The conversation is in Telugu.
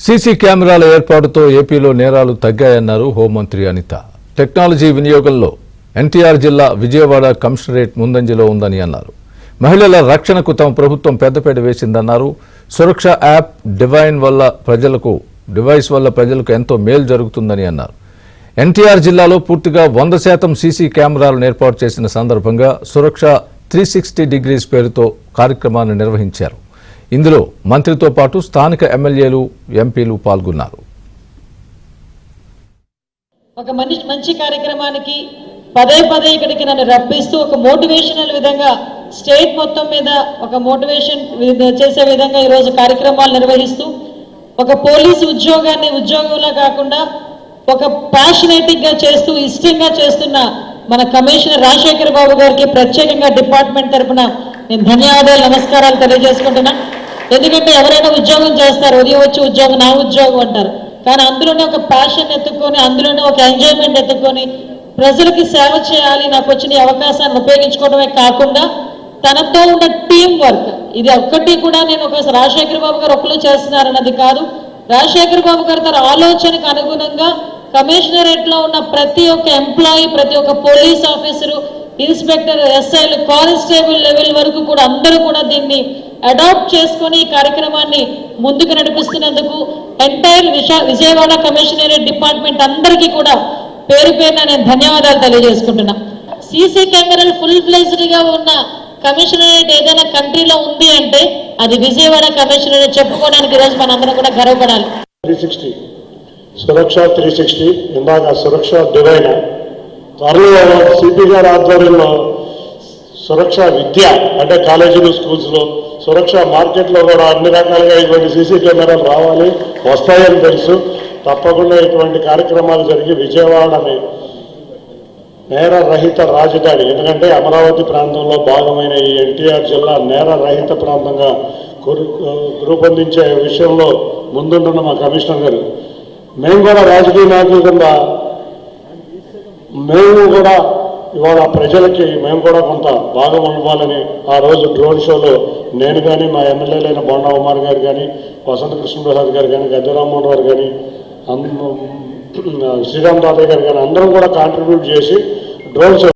సీసీ కెమెరాల ఏర్పాటుతో ఏపీలో నేరాలు తగ్గాయన్నారు హోంమంత్రి అనిత. టెక్నాలజీ వినియోగంలో ఎన్టీఆర్ జిల్లా విజయవాడ కమిషనరేట్ ముందంజలో ఉందని అన్నారు. మహిళల రక్షణకు తమ ప్రభుత్వం పెద్దపీట వేసిందన్నారు. సురక్ష యాప్ డివైస్ వల్ల ప్రజలకు ఎంతో మేలు జరుగుతుందని అన్నారు. ఎన్టీఆర్ జిల్లాలో పూర్తిగా 100% సీసీ కెమెరాలను ఏర్పాటు చేసిన సందర్భంగా సురక్ష 360 డిగ్రీస్ పేరుతో కార్యక్రమాన్ని నిర్వహించారు. ఇందులో మంత్రితో పాటు స్థానిక ఎమ్మెల్యేలు, ఎంపీలు పాల్గొన్నారు. ఒక మంచి కార్యక్రమానికి పదే ఇక్కడికి నన్ను రప్పిస్తూ ఒక మోటివేషనల్ విధంగా స్టేట్ మొత్తం మీద ఒక మోటివేషన్ చేసే విధంగా ఈరోజు కార్యక్రమాలు నిర్వహిస్తూ ఒక పోలీసు ఉద్యోగంలా కాకుండా ఒక ప్యాషనేటిక్గా చేస్తూ ఇష్టంగా చేస్తున్న మన కమిషనర్ రాజశేఖర్ బాబు గారికి ప్రత్యేకంగా డిపార్ట్మెంట్ తరఫున నేను ధన్యవాదాలు, నమస్కారాలు తెలియజేసుకుంటున్నా. ఎందుకంటే ఎవరైనా ఉద్యోగం చేస్తారు, ఉదయం వచ్చి ఉద్యోగం నా ఉద్యోగం అంటారు. కానీ అందులోనే ఒక ప్యాషన్ ఎత్తుకొని, అందులోనే ఒక ఎంజాయ్మెంట్ ఎత్తుకొని ప్రజలకి సేవ చేయాలి, నాకు వచ్చిన అవకాశాన్ని ఉపయోగించుకోవడమే కాకుండా తనతో ఉన్న టీం వర్క్, ఇది ఒక్కటి కూడా నేను ఒక రాజశేఖర్ బాబు గారు ఒక్కరు చేస్తున్నారన్నది కాదు. రాజశేఖర్ బాబు గారు తన ఆలోచనకు అనుగుణంగా కమిషనరేట్లో ఉన్న ప్రతి ఒక్క ఎంప్లాయీ, ప్రతి ఒక్క పోలీస్ ఆఫీసరు, ఇన్స్పెక్టర్, ఎస్ఐలు, కానిస్టేబుల్ లెవెల్ వరకు కూడా అందరూ కూడా దీన్ని అడాప్ట్ చేసుకొని ఈ కార్యక్రమాన్ని ముందుకు నడిపిస్తున్నందుకు ఎంటైర్ విజయవాడ కమిషనరేట్ డిపార్ట్మెంట్ అందరికీ కూడా పేరు పేరున నేను ధన్యవాదాలు తెలియజేసుకుంటున్నా. సీసీ కెమెరాలు ఫుల్ ఫ్లెజ్డ్గా ఉన్న కమిషనరేట్ ఏదైనా కంట్రీలో ఉంది అంటే అది విజయవాడ కమిషనరేట్ చెప్పుకోవడానికి ఈరోజు మనందరం కూడా గర్వపడాలి. 360 సురక్ష 360 ఇందాక సురక్ష డివైన్, త్వరలో సిపి గారి ఆధ్వర్యంలో సురక్ష విద్య అంటే కాలేజీలు, స్కూల్స్లో సురక్ష మార్కెట్లో కూడా అన్ని రకాలుగా ఇటువంటి సీసీ కెమెరాలు రావాలి, వస్తాయని తెలుసు. తప్పకుండా ఇటువంటి కార్యక్రమాలు జరిగి విజయవాడని నేర రహిత రాజధాని, ఎందుకంటే అమరావతి ప్రాంతంలో భాగమైన ఈ ఎన్టీఆర్ జిల్లా నేర రహిత ప్రాంతంగా రూపొందించే విషయంలో ముందుంటున్న మా కమిషనర్ గారు, మేము కూడా రాజకీయ నాయకుల కింద మేము కూడా ఇవాళ ప్రజలకి మేము కూడా కొంత భాగం ఇవ్వాలని ఆ రోజు డ్రోన్ షోలో నేను కానీ, మా ఎమ్మెల్యేలైన బొండా ఉమార్ గారు కానీ, వసంత కృష్ణప్రసాద్ గారు కానీ, గద్దె రామ్మోహన్ గారు కానీ, శ్రీరామ్ తాతయ్య గారు కానీ అందరం కూడా కాంట్రిబ్యూట్ చేసి డ్రోన్ షో